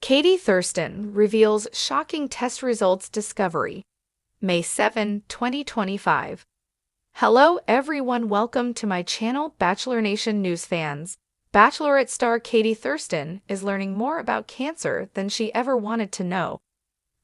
Katie Thurston reveals shocking test results discovery. May 7, 2025. Hello everyone, welcome to my channel Bachelor Nation News fans. Bachelorette star Katie Thurston is learning more about cancer than she ever wanted to know.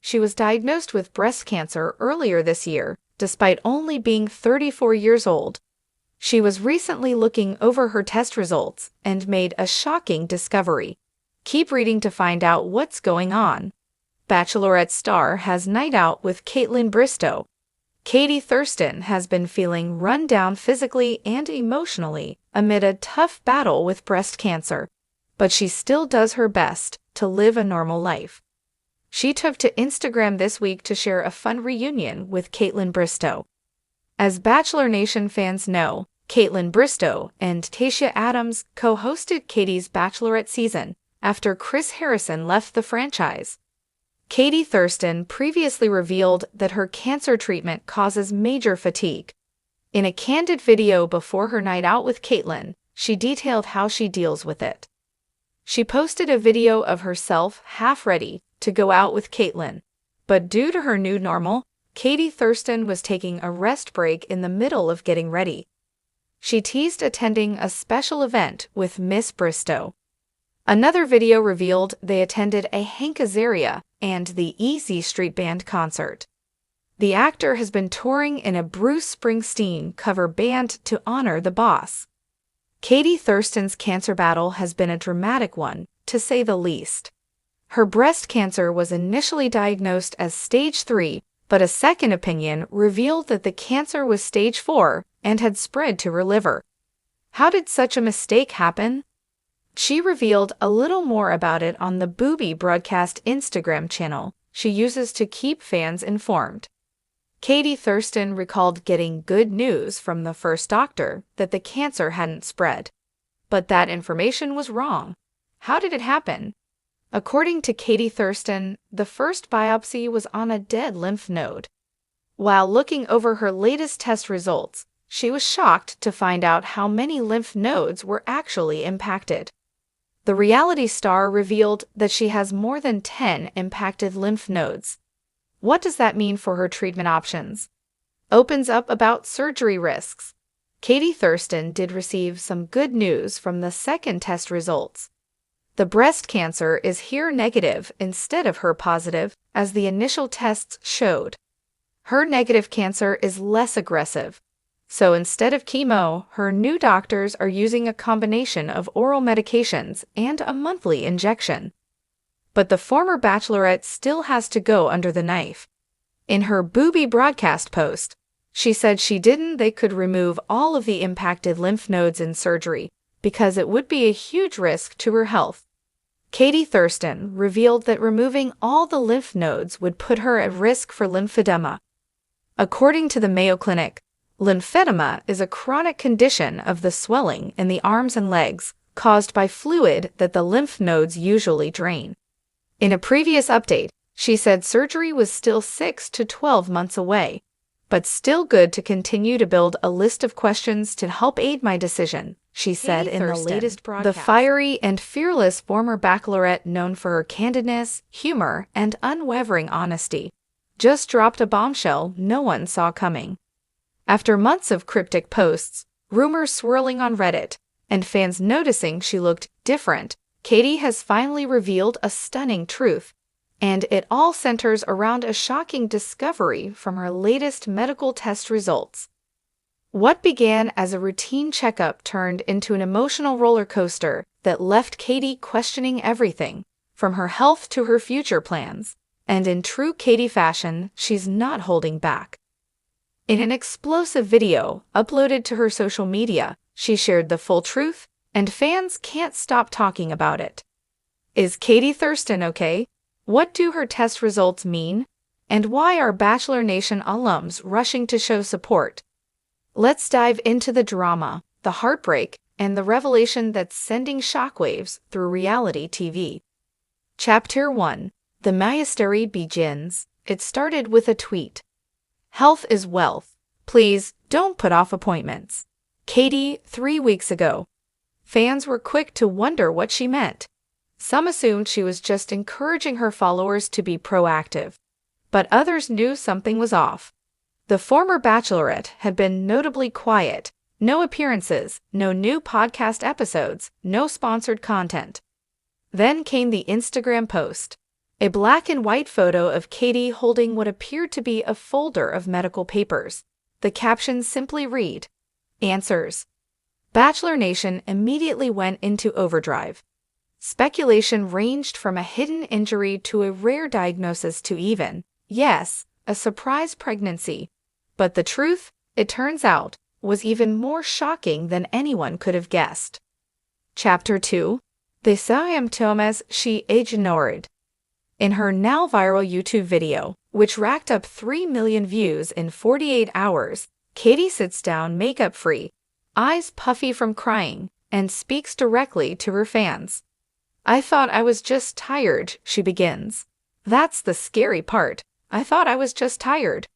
She was diagnosed with breast cancer earlier this year, despite only being 34 years old. She was recently looking over her test results and made a shocking discovery. Keep reading to find out what's going on. Bachelorette star has night out with Kaitlyn Bristowe. Katie Thurston has been feeling run down physically and emotionally amid a tough battle with breast cancer, but she still does her best to live a normal life. She took to Instagram this week to share a fun reunion with Kaitlyn Bristowe. As Bachelor Nation fans know, Kaitlyn Bristowe and Tayshia Adams co-hosted Katie's Bachelorette season after Chris Harrison left the franchise. Katie Thurston previously revealed that her cancer treatment causes major fatigue. In a candid video before her night out with Kaitlyn, she detailed how she deals with it. She posted a video of herself half ready to go out with Kaitlyn, but due to her new normal, Katie Thurston was taking a rest break in the middle of getting ready. She teased attending a special event with Miss Bristowe. Another video revealed they attended a Hank Azaria and the Easy Street Band concert. The actor has been touring in a Bruce Springsteen cover band to honor the boss. Katie Thurston's cancer battle has been a dramatic one, to say the least. Her breast cancer was initially diagnosed as stage 3, but a second opinion revealed that the cancer was stage 4 and had spread to her liver. How did such a mistake happen? She revealed a little more about it on the Booby Broadcast Instagram channel she uses to keep fans informed. Katie Thurston recalled getting good news from the first doctor that the cancer hadn't spread. But that information was wrong. How did it happen? According to Katie Thurston, the first biopsy was on a dead lymph node. While looking over her latest test results, she was shocked to find out how many lymph nodes were actually impacted. The reality star revealed that she has more than 10 impacted lymph nodes. What does that mean for her treatment options? Opens up about surgery risks. Katie Thurston did receive some good news from the second test results. The breast cancer is here negative instead of her positive, as the initial tests showed. Her negative cancer is less aggressive. So instead of chemo, her new doctors are using a combination of oral medications and a monthly injection. But the former Bachelorette still has to go under the knife. In her Booby Broadcast post, she said they could remove all of the impacted lymph nodes in surgery because it would be a huge risk to her health. Katie Thurston revealed that removing all the lymph nodes would put her at risk for lymphedema. According to the Mayo Clinic, lymphedema is a chronic condition of the swelling in the arms and legs caused by fluid that the lymph nodes usually drain. In a previous update, she said surgery was still 6 to 12 months away, but still good to continue to build a list of questions to help aid my decision, she said in the latest broadcast. The fiery and fearless former Bachelorette, known for her candidness, humor, and unwavering honesty, just dropped a bombshell no one saw coming. After months of cryptic posts, rumors swirling on Reddit, and fans noticing she looked different, Katie has finally revealed a stunning truth, and it all centers around a shocking discovery from her latest medical test results. What began as a routine checkup turned into an emotional roller coaster that left Katie questioning everything, from her health to her future plans, and in true Katie fashion, she's not holding back. In an explosive video uploaded to her social media, she shared the full truth, and fans can't stop talking about it. Is Katie Thurston okay? What do her test results mean? And why are Bachelor Nation alums rushing to show support? Let's dive into the drama, the heartbreak, and the revelation that's sending shockwaves through reality TV. Chapter 1. The mystery begins. It started with a tweet. Health is wealth. Please, don't put off appointments. Katie, 3 weeks ago. Fans were quick to wonder what she meant. Some assumed she was just encouraging her followers to be proactive, but others knew something was off. The former Bachelorette had been notably quiet. No appearances, no new podcast episodes, no sponsored content. Then came the Instagram post. A black and white photo of Katie holding what appeared to be a folder of medical papers. The caption simply read, "Answers." Bachelor Nation immediately went into overdrive. Speculation ranged from a hidden injury to a rare diagnosis to even, yes, a surprise pregnancy. But the truth, it turns out, was even more shocking than anyone could have guessed. Chapter 2. The symptoms she ignored. In her now viral YouTube video, which racked up 3 million views in 48 hours, Katie sits down makeup-free, eyes puffy from crying, and speaks directly to her fans. "I thought I was just tired," she begins. "That's the scary part. I thought I was just tired."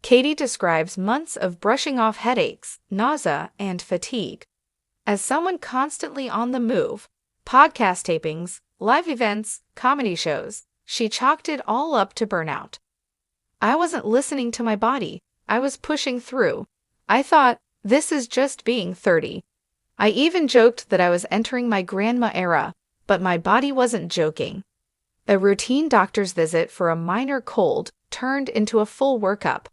Katie describes months of brushing off headaches, nausea, and fatigue. As someone constantly on the move, podcast tapings, live events, comedy shows, she chalked it all up to burnout. "I wasn't listening to my body. I was pushing through. I thought, this is just being 30. I even joked that I was entering my grandma era, but my body wasn't joking." A routine doctor's visit for a minor cold turned into a full workup.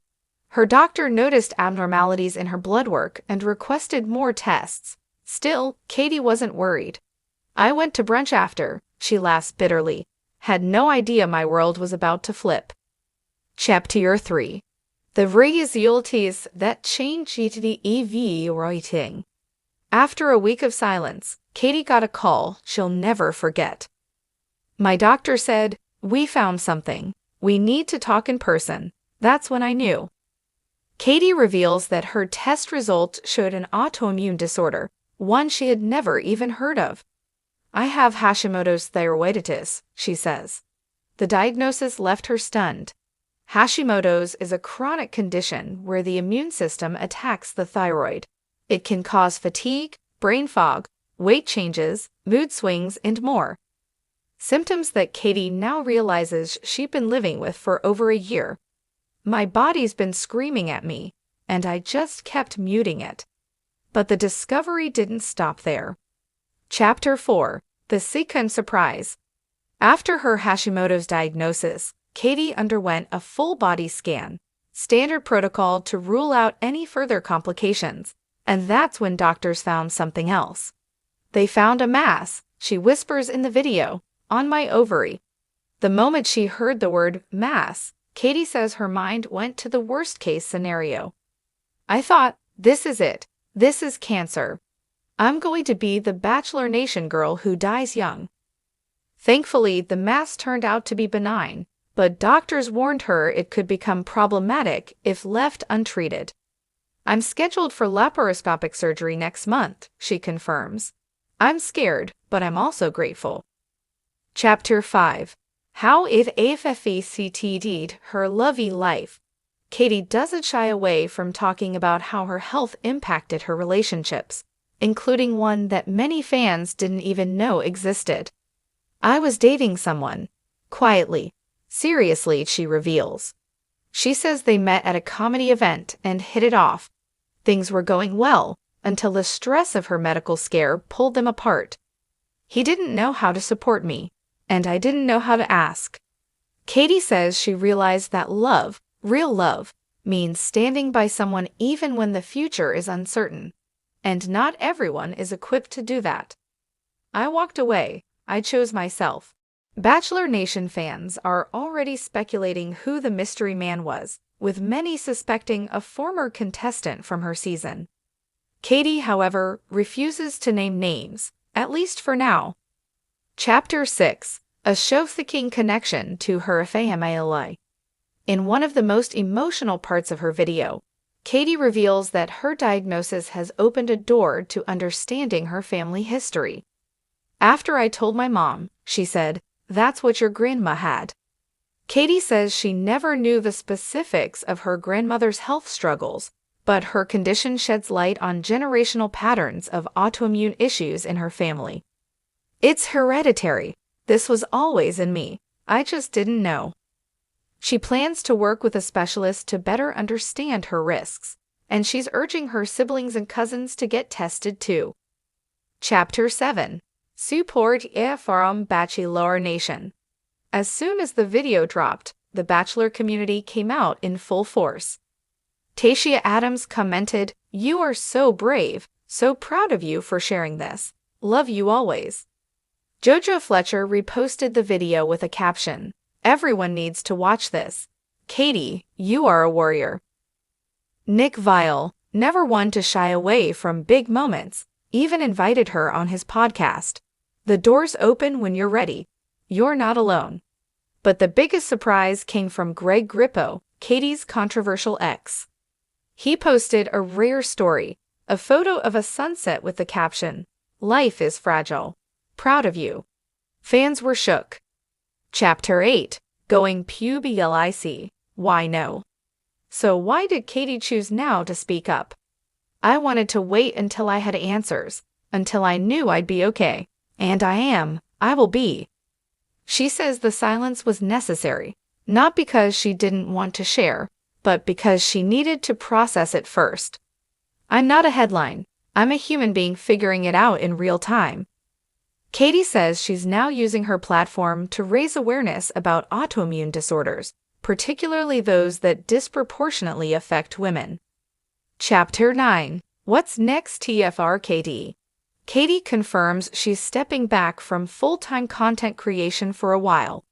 Her doctor noticed abnormalities in her blood work and requested more tests. Still, Katie wasn't worried. "I went to brunch after," she laughs bitterly. "Had no idea my world was about to flip." Chapter 3. The results that changed the EV writing. After a week of silence, Katie got a call she'll never forget. "My doctor said, 'We found something. We need to talk in person.' That's when I knew." Katie reveals that her test results showed an autoimmune disorder, one she had never even heard of. "I have Hashimoto's thyroiditis," she says. The diagnosis left her stunned. Hashimoto's is a chronic condition where the immune system attacks the thyroid. It can cause fatigue, brain fog, weight changes, mood swings, and more. Symptoms that Katie now realizes she'd been living with for over a year. "My body's been screaming at me, and I just kept muting it." But the discovery didn't stop there. Chapter 4. The second surprise. After her Hashimoto's diagnosis, Katie underwent a full-body scan, standard protocol to rule out any further complications, and that's when doctors found something else. "They found a mass," she whispers in the video, "on my ovary." The moment she heard the word mass, Katie says her mind went to the worst-case scenario. "I thought, this is it. This is cancer. I'm going to be the Bachelor Nation girl who dies young." Thankfully, the mass turned out to be benign, but doctors warned her it could become problematic if left untreated. "I'm scheduled for laparoscopic surgery next month," she confirms. "I'm scared, but I'm also grateful." Chapter 5. How it affected her lovey life. Katie doesn't shy away from talking about how her health impacted her relationships, including one that many fans didn't even know existed. "I was dating someone. Quietly. Seriously," she reveals. She says they met at a comedy event and hit it off. Things were going well until the stress of her medical scare pulled them apart. "He didn't know how to support me, and I didn't know how to ask." Katie says she realized that love, real love, means standing by someone even when the future is uncertain. And not everyone is equipped to do that. "I walked away. I chose myself." Bachelor Nation fans are already speculating who the mystery man was, with many suspecting a former contestant from her season. Katie, however, refuses to name names, at least for now. Chapter 6. A shocking connection to her family. In one of the most emotional parts of her video, Katie reveals that her diagnosis has opened a door to understanding her family history. "After I told my mom," she said, "that's what your grandma had." Katie says she never knew the specifics of her grandmother's health struggles, but her condition sheds light on generational patterns of autoimmune issues in her family. "It's hereditary," This was always in me. I just didn't know. She plans to work with a specialist to better understand her risks, and she's urging her siblings and cousins to get tested too. Chapter 7. Support from Bachelor Nation. As soon as the video dropped, the Bachelor community came out in full force. Tashia Adams commented, "You are so brave, so proud of you for sharing this. Love you always." Jojo Fletcher reposted the video with a caption, "Everyone needs to watch this. Katie, you are a warrior." Nick Viall, never one to shy away from big moments, even invited her on his podcast. "The door's open when you're ready. You're not alone." But the biggest surprise came from Greg Grippo, Katie's controversial ex. He posted a rare story, a photo of a sunset with the caption, "Life is fragile. Proud of you." Fans were shook. Chapter 8. Going public. Why no? So why did Katie choose now to speak up? "I wanted to wait until I had answers, until I knew I'd be okay. And I will be." She says the silence was necessary, not because she didn't want to share, but because she needed to process it first. "I'm not a headline. I'm a human being figuring it out in real time." Katie says she's now using her platform to raise awareness about autoimmune disorders, particularly those that disproportionately affect women. Chapter 9. What's next for Katie? Katie confirms she's stepping back from full-time content creation for a while.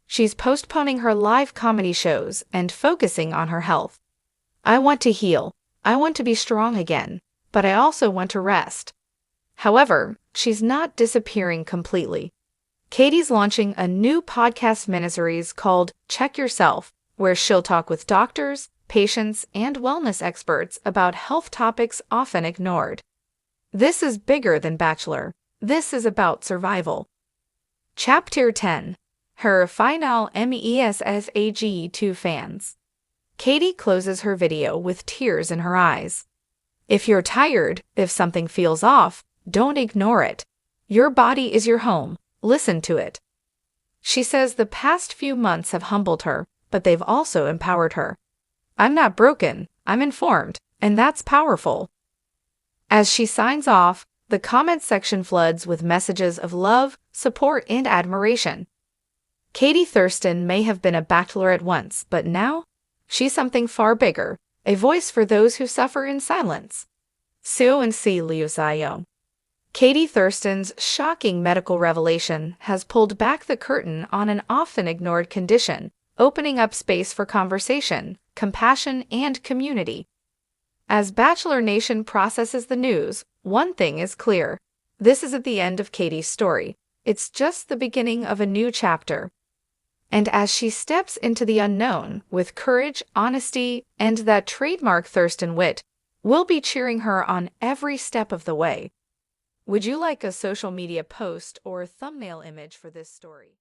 She's postponing her live comedy shows and focusing on her health. "I want to heal. I want to be strong again, but I also want to rest." However, she's not disappearing completely. Katie's launching a new podcast miniseries called Check Yourself, where she'll talk with doctors, patients, and wellness experts about health topics often ignored. This is bigger than Bachelor. This is about survival. Chapter 10. Her final message to fans. Katie closes her video with tears in her eyes. "If you're tired, if something feels off, don't ignore it. Your body is your home. Listen to it." She says the past few months have humbled her, but they've also empowered her. "I'm not broken, I'm informed, and that's powerful." As she signs off, the comment section floods with messages of love, support, and admiration. Katie Thurston may have been a bachelorette once, but now she's something far bigger, a voice for those who suffer in silence. Katie Thurston's shocking medical revelation has pulled back the curtain on an often ignored condition, opening up space for conversation, compassion, and community. As Bachelor Nation processes the news, one thing is clear. This isn't the end of Katie's story. It's just the beginning of a new chapter. And as she steps into the unknown with courage, honesty, and that trademark Thurston wit, we'll be cheering her on every step of the way. Would you like a social media post or thumbnail image for this story?